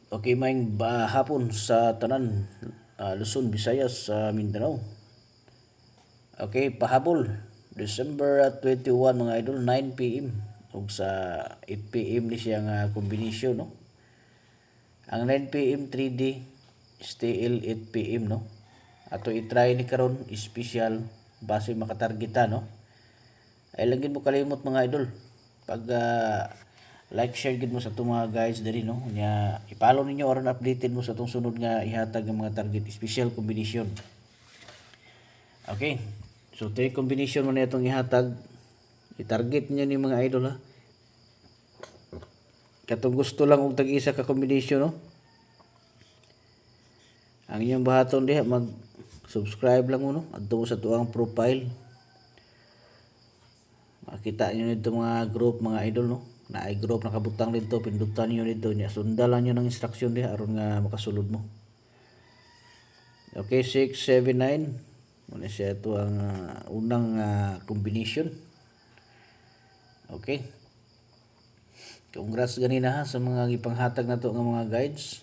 Okay, maing hapon sa tanan, Luzon, Visayas, sa Mindanao. Okay, pahabol. December 21 mga idol, 9 p.m. ug sa 8 p.m. ni siya nga kombinasyon, no. Ang 9 p.m. 3D still 8 p.m. no. Ato i-try ni karon special base makatargeta, no. Ay lang gid mo kalimot mga idol. Pag like share gid mo sa itong mga guys diri, no, nya i-follow ninyo aron updated mo sa itong sunod nga ihatag ng mga target special combination. Okay, so ito yung combination mo na itong ihatag, i-target niyo ni mga idol, ha. Katong gusto lang og tag-isa ka combination, no, ang inyong bahaton diha mag subscribe lang mo, no, adto sa tuang profile. Makita niyo nito mga group mga idol, no, na ay group nakabutang dito, pindutan niyo dito nya sundan lang niyo ng instruction diha aron nga makasulod mo. Okay, 679 muna siya ito ang unang combination. Okay, congrats ganina, ha, sa mga gipanghatag na to nga mga guides.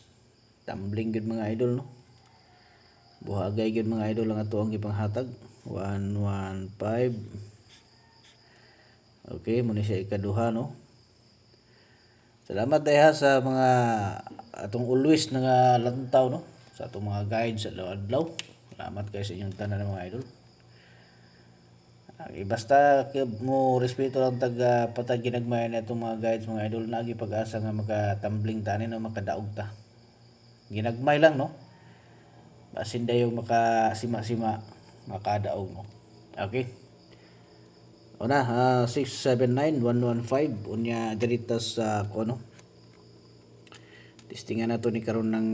Tumbling good mga idol, no, buhagay good mga idol ang ato ang gipanghatag. 115. Okay, muna siya ikaduha, no. Salamat dahil sa mga atong always nga lantaw, no, sa atong mga guides sa adlaw. Salamat kayo sa inyong tanan mga idol. Basta mo respeto lang tag patag ginagmay na itong mga guides mga idol, nagi pag-asa nga makatumbling tanin o makadaog ta. Ginagmay lang, no. Basin dayo makasima-sima makadaog mo. Okay. Una, 679 115 unya dirita sa kuno. Testingan nato ni karon ng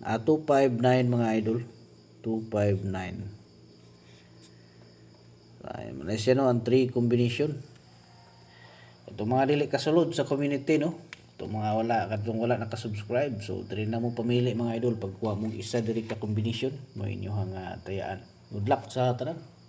259 mga idol. 259. Ay, Malaysia, no, ang 3 combination. Ito mga dili kasulod sa community, no. Ito mga wala naka-subscribe. So diri na mo pamili mga idol pagkuha mong isa diri ka combination mo inyong tayaan. Good luck sa tanan.